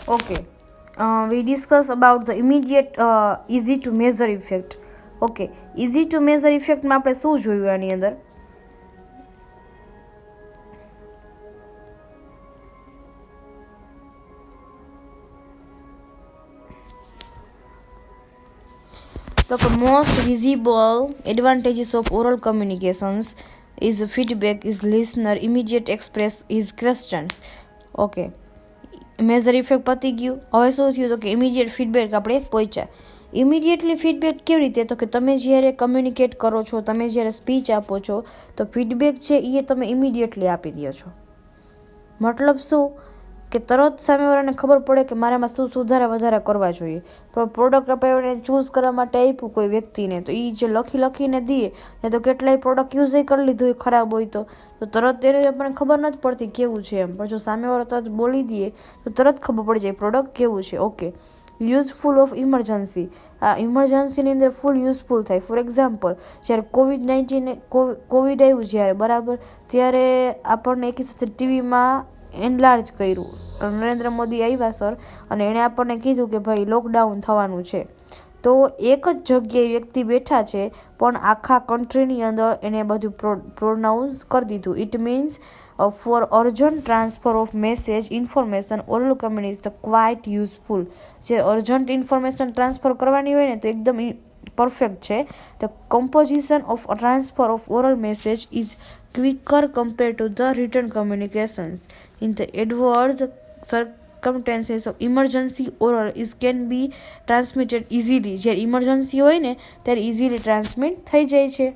Okay, we discuss about the immediate easy to measure effect. Okay, easy to measure effect માં આપણે શું જોયું આની અંદર? So the most visible advantages of oral communications is feedback, is listener immediate express his questions. Okay, major effect પતી ગયું. હવે શું થયું તો કે ઇમિડિયેટ ફીડબેક આપણે પહોંચ્યા. ઇમિડિયેટલી ફીડબેક કેવી રીતે? તો કે તમે જ્યારે કમ્યુનિકેટ કરો છો, તમે જ્યારે સ્પીચ આપો છો, તો ફીડબેક છે એ તમે ઇમિડિયેટલી આપી દો છો. મતલબ શું કે તરત સામેવાળાને ખબર પડે કે મારામાં શું સુધારા વધારા કરવા જોઈએ. પણ પ્રોડક્ટ આપણે ચૂઝ કરવા માટે આપ્યું કોઈ વ્યક્તિને, તો એ જે લખીને દઈએ ને તો કેટલાય પ્રોડક્ટ યુઝ કરી લીધું હોય ખરાબ હોય તો તરત તેને આપણને ખબર નથી પડતી કેવું છે એમ. પણ જો સામેવાળો તરત બોલી દઈએ તો તરત ખબર પડી જાય પ્રોડક્ટ કેવું છે. Okay, useful of emergency. આ ઇમરજન્સીની અંદર ફૂલ યુઝફુલ થાય. ફોર એક્ઝામ્પલ, જ્યારે કોવિડ આવ્યું જ્યારે બરાબર, ત્યારે આપણને એક સાથે ટીવીમાં એનલાર્જ કર્યું. નરેન્દ્ર મોદી આવ્યા સર, અને એણે આપણને કીધું કે ભાઈ લોકડાઉન થવાનું છે. તો એક જ જગ્યાએ વ્યક્તિ બેઠા છે પણ આખા કન્ટ્રીની અંદર એને બધું પ્રોનાઉન્સ કરી દીધું. It means for urgent transfer of message information oral communication quite useful. જે અર્જન્ટ ઇન્ફોર્મેશન ટ્રાન્સફર કરવાની હોય ને તો એકદમ પરફેક્ટ છે. The composition of transfer of oral message is quicker compared to the written communications. In the adverse circumstances of emergency, oral is can be transmitted easily. જ્યારે emergency હોય ને ત્યારે ઇઝીલી ટ્રાન્સમિટ થઈ જાય છે.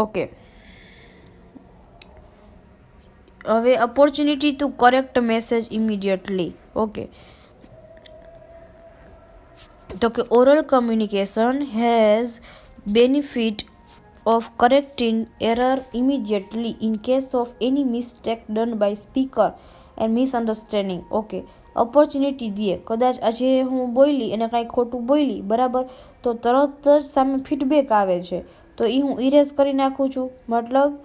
ઓકે, હવે opportunity two correct message immediately. Okay, તો કે oral communication has benefit of correcting error immediately in case of any mistake done by speaker and misunderstanding. Okay, opportunity દે. કદાચ આજે હું બોલી અને કાંઈ ખોટું બોલી બરાબર, તો તરત જ સામે ફીડબેક આવે છે, તો એ હું ઇરેઝ કરી નાખું છું. મતલબ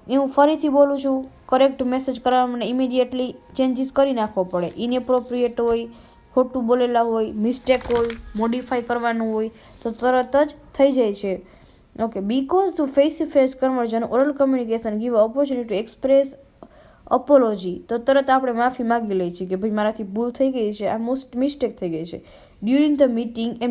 એ હું ફરીથી બોલું છું. કરેક્ટ મેસેજ કરવા મને ઇમિડિયેટલી ચેન્જીસ કરી નાખવો પડે. ઇનએપ્રોપ્રિએટ હોય, ખોટું બોલેલા હોય, મિસ્ટેક હોય, મોડિફાઈ કરવાનું હોય તો તરત જ થઈ જાય છે. Okay, because to face-to-face conversion, oral communication give opportunity to express apology. તો તરત આપણે માફી માગી લઈએ છીએ કે ભાઈ મારાથી ભૂલ થઈ ગઈ છે, આ મિસ્ટેક થઈ ગઈ છે. ડ્યુરિંગ ધ મીટિંગ એ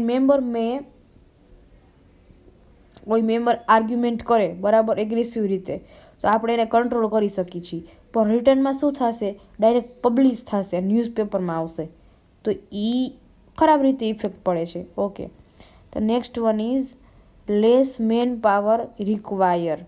કોઈ મેમ્બર આર્ગ્યુમેન્ટ કરે બરાબર એગ્રેસિવ રીતે, તો આપણે એને કંટ્રોલ કરી શકીએ છીએ. પણ રિટર્નમાં શું થશે? ડાયરેક્ટ પબ્લિશ થશે, ન્યૂઝપેપરમાં આવશે, તો એ ખરાબ રીતે ઇફેક્ટ પડે છે. ઓકે, તો next one is less man power require.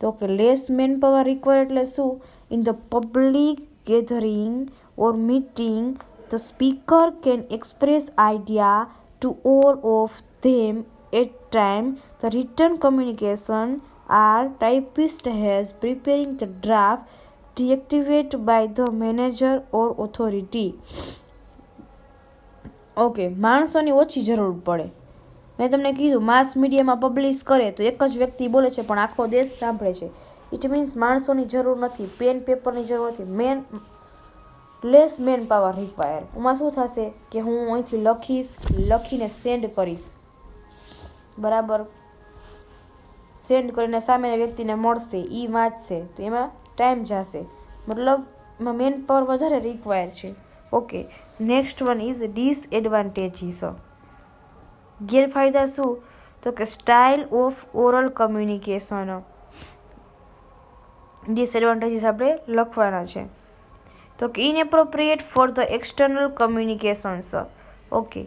તો કે લેસ મેન પાવર રિક્વાયર એટલે શું? In the public gathering or meeting the speaker can express idea to all of them at time. The written communication or typist has preparing the draft dictated by the manager or authority. Okay, માણસોની ઓછી જરૂર પડે. મેં તમને કીધું માસ મીડિયામાં publish કરે તો એક જ વ્યક્તિ બોલે છે પણ આખો દેશ સાંભળે છે. ઇટ મીન્સ માણસોની જરૂર નથી, પેન પેપરની જરૂર નથી. Less man power require. એમાં શું થશે કે હું અહીંથી લખીને સેન્ડ કરીશ બરાબર. સેન્ડ કરીને સામેના વ્યક્તિને મળશે, એ વાંચશે, તો એમાં ટાઈમ જશે. મતલબ એમાં મેન પાવર વધારે રિક્વાયર છે. Okay, next one is disadvantages. ગેરફાયદા શું? તો કે style of oral communication. Disadvantages આપણે લખવાના છે. તો કે inappropriate for the external communications. Okay,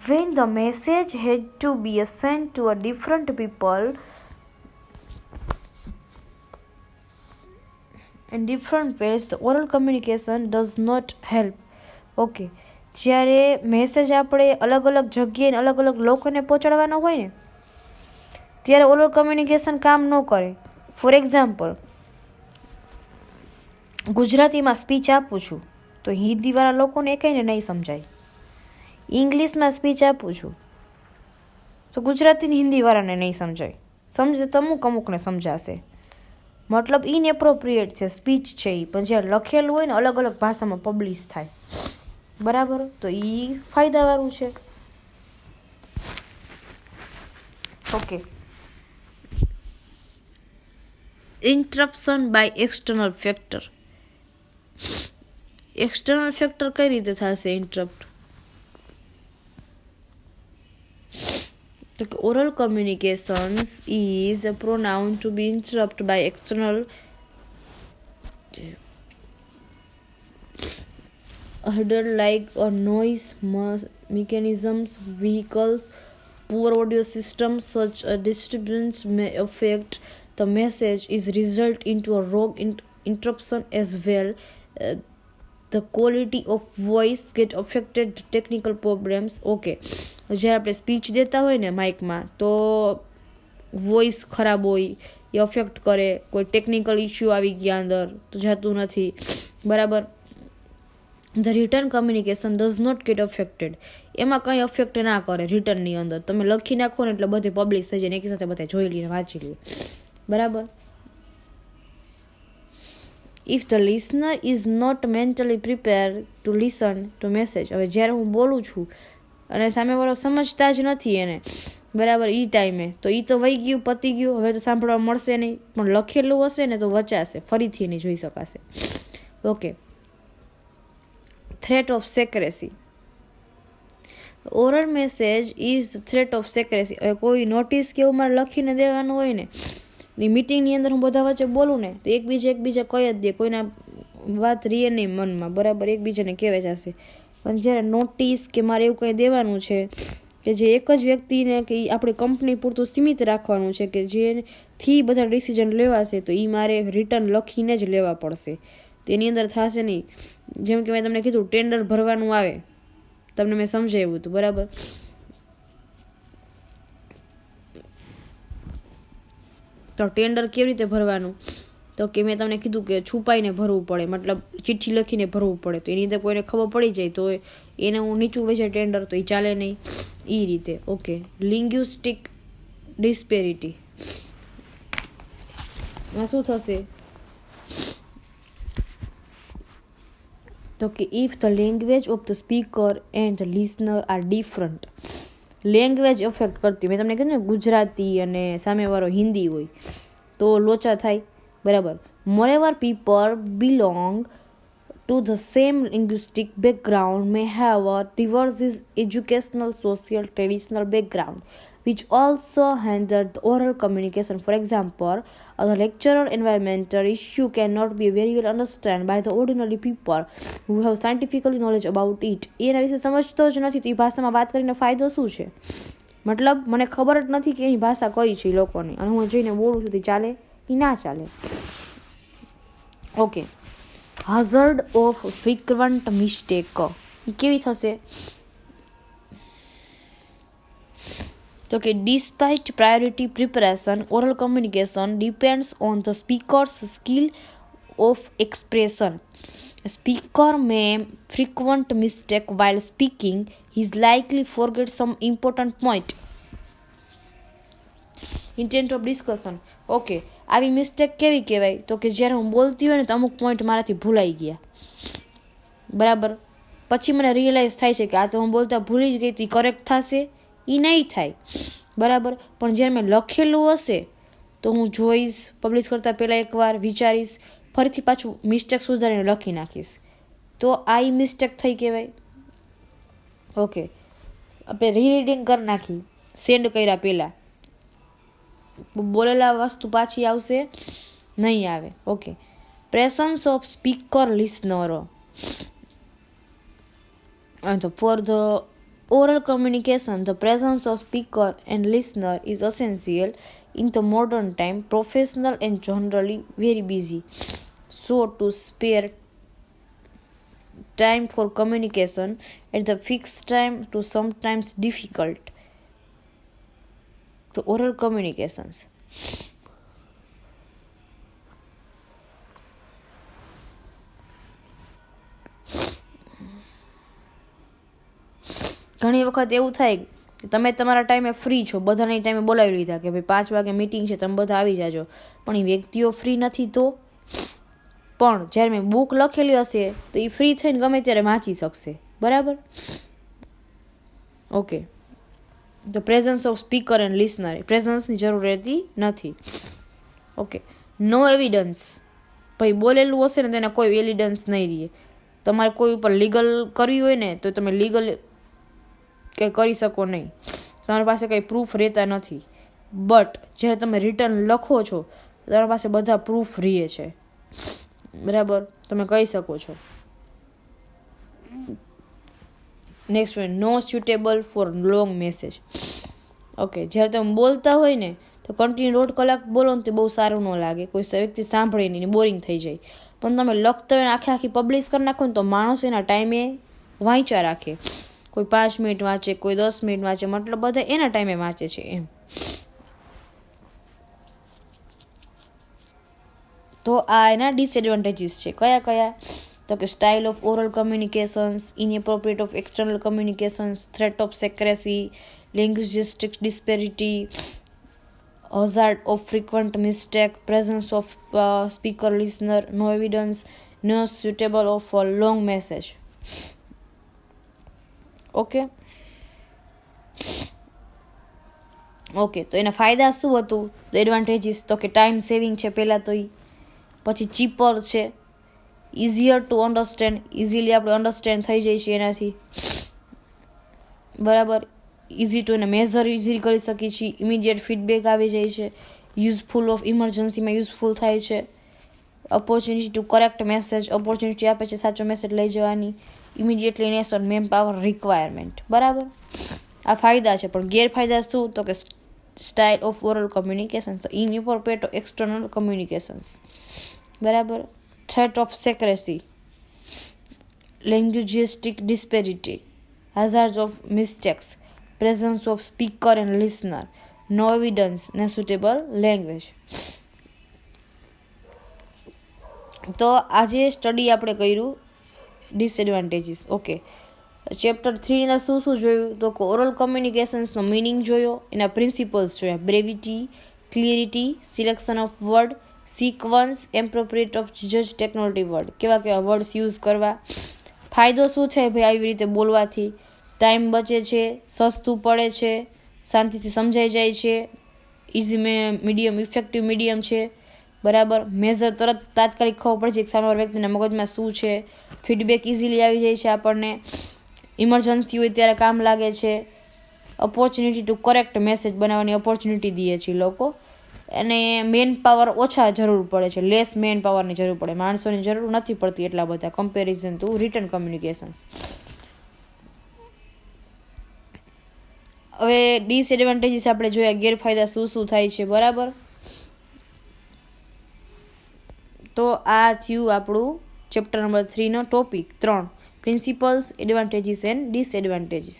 when the message had to be sent to a different people in different ways, the oral communication does not help. Okay, જ્યારે message આપણે અલગ અલગ જગ્યાએ અલગ અલગ લોકોને પહોંચાડવાનો હોય ને ત્યારે ઓરલ કમ્યુનિકેશન કામ ન કરે. ફોર એક્ઝામ્પલ, ગુજરાતીમાં સ્પીચ આપું છું તો હિન્દીવાળા લોકોને એકાઈને નહીં સમજાય. ઇંગ્લિશમાં સ્પીચ આપું છું તો ગુજરાતીની હિન્દીવાળાને નહીં સમજાય. સમજે તો અમુકને સમજાશે. મતલબ ઇનએપ્રોપ્રિએટ છે, સ્પીચ છે એ, પણ જ્યારે લખેલું હોય ને અલગ અલગ ભાષામાં પબ્લિશ થાય, બરાબર, તો એ ફાયદાવાળું છે. Okay, interruption by external factor. External factor કઈ રીતે થશે ઇન્ટરપ્ટ? તો oral communications is prone to be interrupt by external hurdle like a noise mechanisms, vehicles, poor audio systems. Such a disturbance may affect the message is result into a wrong interruption as well. The quality of voice get affected, technical problems. Okay, જ્યારે આપણે speech દેતા હોય ને માઇકમાં તો voice ખરાબ હોય એ affect કરે, કોઈ ટેકનિકલ ઇસ્યુ આવી ગયા અંદર તો જતું નથી, બરાબર. The written communication does not get affected. એમાં કંઈ અફેક્ટ ના કરે રિટર્નની અંદર. તમે લખી નાખો ને એટલે બધે પબ્લિશ થઈ જાય, એકી સાથે બધા જોઈ લઈએ, વાંચી લઈએ, બરાબર. If the listener is not mentally prepare to listen to message. હવે જ્યારે હું બોલું છું અને સામેવાળો સમજતા જ નથી એને, બરાબર, એ ટાઈમે, તો એ તો વહી ગયું, પતી ગયું, હવે તો સાંભળવા મળશે નહીં. પણ લખેલું હશે ને તો વચાશે, ફરીથી નહીં જોઈ શકાશે. Okay, threat of secrecy. Oral message is threat of secrecy. હવે કોઈ નોટિસ કે એવું મારે લખીને દેવાનું હોય ને, એ મિટિંગની અંદર હું બધા વચ્ચે બોલું ને તો એકબીજા કહી જ દે, કોઈના વાત રીએ નહીં મનમાં, બરાબર, એકબીજાને કહેવા જશે. પણ જ્યારે નોટિસ કે મારે એવું કંઈ દેવાનું છે કે જે એક જ વ્યક્તિને કે આપણી કંપની પૂરતું સીમિત રાખવાનું છે, કે જેથી બધા ડિસિઝન લેવાશે, તો એ મારે રિટર્ન લખીને જ લેવા પડશે. તેની અંદર થશે નહીં. જેમ કે મેં તમને કીધું ટેન્ડર ભરવાનું આવે, તમને મેં સમજાવ્યું હતું, બરાબર. તો ટેન્ડર કેવી રીતે ભરવાનું, તો કે મેં તમને કીધું કે છુપાઈને ભરવું પડે, મતલબ ચિઠ્ઠી લખીને ભરવું પડે. તો એની અંદર કોઈને ખબર પડી જાય તો એને હું નીચું વહી જાય ટેન્ડર, તો એ ચાલે નહીં, એ રીતે. Okay, linguistic disparity. એમાં શું થશે તો કે if the language of the speaker and the listener are different. Language affect કરતી, મેં તમને કીધું ને ગુજરાતી અને સામેવાળો હિન્દી હોય તો લોચા થાય, બરાબર. Moreover people belong to the same linguistic background may have a diverse educational, social, traditional background, which also hinder the oral communication. For example, the lecturer environmental issue cannot be very well understood by the ordinary people who have scientific knowledge about it. એના વિશે સમજતો જ નથી તો એ ભાષામાં વાત કરીને ફાયદો શું છે? મતલબ મને ખબર જ નથી કે એની ભાષા કઈ છે એ લોકોની, અને હું જઈને બોલું છું તે ચાલે એ ના ચાલે. Okay, hazard of frequent mistake. એ કેવી થશે તો કે despite priority preparation, oral communication depends on the speaker's skill of expression. A speaker may frequent mistake while speaking. He is likely forget some important point. Intent of discussion. Okay, આવી mistake કેવી કહેવાય તો કે જ્યારે હું બોલતી હોય ને તો અમુક પોઈન્ટ મારાથી ભૂલાઈ ગયા, બરાબર. પછી મને રિયલાઇઝ થાય છે કે આ તો હું બોલતા ભૂલી જ ગઈ, તો એ કરેક્ટ થશે? એ નહીં થાય, બરાબર. પણ જ્યારે મેં લખેલું હશે તો હું જોઈશ, પબ્લિશ કરતાં પહેલાં એકવાર વિચારીશ, ફરીથી પાછું મિસ્ટેક સુધારીને લખી નાખીશ, તો આ એ મિસ્ટેક થઈ કહેવાય. ઓકે, આપણે રીરીડિંગ કરી નાખી સેન્ડ કર્યા પહેલાં, બોલેલા વસ્તુ પાછી આવશે નહીં આવે. ઓકે, પ્રેઝન્સ ઓફ સ્પીકર લિસનરો. For the oral communication, the presence of speaker and listener is essential in the modern time. Professional and generally very busy, so to spare time for communication at the fixed time to sometimes difficult. The oral communications. ઘણી વખત એવું થાય તમે તમારા ટાઈમે free છો, બધાને ટાઈમે બોલાવી લીધા કે ભાઈ 5 વાગે મીટિંગ છે, તમે બધા આવી જાજો, પણ એ વ્યક્તિઓ ફ્રી નથી. તો પણ જ્યારે મેં બુક લખેલી હશે તો એ ફ્રી થઈને ગમે ત્યારે વાંચી શકશે. બરાબર. Okay. The presence of speaker and listener, પ્રેઝન્સની જરૂર રહેતી નથી. ઓકે. નો એવિડન્સ, ભાઈ બોલેલું હશે ને તો એના કોઈ એવિડન્સ નહીં રહે. તમારે કોઈ ઉપર લીગલ કરવી હોય ને તો તમે લીગલ કંઈ કરી શકો નહીં, તમારી પાસે કંઈ પ્રૂફ રહેતા નથી. બટ જ્યારે તમે રિટર્ન લખો છો તમારી પાસે બધા પ્રૂફ રહે છે. બરાબર, તમે કહી શકો છો. Next one, no suitable for long message. Okay, જ્યારે તમે બોલતા હોય ને તો કન્ટિન્યુ 1.5 કલાક બોલો ને તો બહુ સારું ન લાગે, કોઈ વ્યક્તિ સાંભળે નહીં, બોરિંગ થઈ જાય. પણ તમે લખતા હોય આખી પબ્લિશ કરી નાખો ને તો માણસ એના ટાઈમે વાંચ્યા રાખે. કોઈ 5 મિનિટ વાંચે, કોઈ 10 મિનિટ વાંચે, મતલબ બધા એના ટાઈમે વાંચે છે એમ. તો આ એના ડિસએડવાન્ટેજીસ છે. કયા કયા? તો કે style of oral communications, inappropriate of external communications, threat of secrecy, linguistic disparity, hazard of frequent mistake, presence of speaker listener, no evidence, no suitable of a long message. Okay. તો એના ફાયદા શું હતું? તો એડવાન્ટેજીસ તો કે time saving છે પહેલાં તો એ, પછી ચીપર છે, ઇઝીયર ટુ અન્ડરસ્ટેન્ડ, ઇઝીલી આપણે અન્ડરસ્ટેન્ડ થઈ જાય છે એનાથી. બરાબર. ઇઝી ટુ એને મેઝર ઇઝી કરી શકીએ છીએ, ઇમિડિયેટ ફીડબેક આવી જાય છે, યુઝફુલ ઓફ ઇમરજન્સીમાં યુઝફુલ થાય છે, opportunity two correct message, opportunity આપે છે સાચો મેસેજ લઈ જવાની, ઇમિડિયેટલીનેસ ઓન મેન પાવર રિક્વાયરમેન્ટ. બરાબર, આ ફાયદા છે. પણ ગેરફાયદા શું? તો કે સ્ટાઇલ ઓફ ઓરલ કમ્યુનિકેશન, તો ઇનએપ્રોપ્રિએટ એક્સટર્નલ કમ્યુનિકેશન્સ. બરાબર. Threat of secrecy, linguistic disparity, hazards of mistakes, presence of speaker and listener, no evidence, no suitable language. તો આજે સ્ટડી આપણે કર્યું ડિસએડવાન્ટેજીસ. ઓકે, ચેપ્ટર 3 શું જોયું? તો ઓરલ કમ્યુનિકેશન્સનો મિનિંગ જોયો, એના પ્રિન્સિપલ્સ જોયા, brevity, clarity, selection of word, sequence, appropriate of જજ ટેકનોલોજી વર્ડ, કેવા વર્ડ્સ યુઝ કરવા. ફાયદો શું થાય ભાઈ આવી રીતે બોલવાથી? ટાઈમ બચે છે, સસ્તું પડે છે, શાંતિથી સમજાઈ જાય છે, ઇઝી મીડિયમ, ઇફેક્ટિવ મીડિયમ છે. બરાબર. મેજર તરત તાત્કાલિક ખબર પડે છે કે સામેવાળા વ્યક્તિના મગજમાં શું છે, ફીડબેક ઇઝીલી આવી જાય છે આપણને, ઇમરજન્સી હોય ત્યારે કામ લાગે છે, ઓપોર્ચ્યુનિટી ટુ કરેક્ટ મેસેજ બનાવવાની ઓપોર્ચ્યુનિટી દે છે લોકો, અને મેન પાવર ઓછા જરૂર પડે છે, લેસ મેન પાવરની જરૂર પડે, માણસોની જરૂર નથી પડતી એટલા બધા કમ્પેરિઝન ટુ રિટન કમ્યુનિકેશન્સ. હવે ડિસએડવાન્ટેજીસ આપણે જોયા, ગેરફાયદા શું થાય છે. બરાબર. તો આ થયું આપણું ચેપ્ટર નંબર 3 નો topic 3, principles, advantages and disadvantages.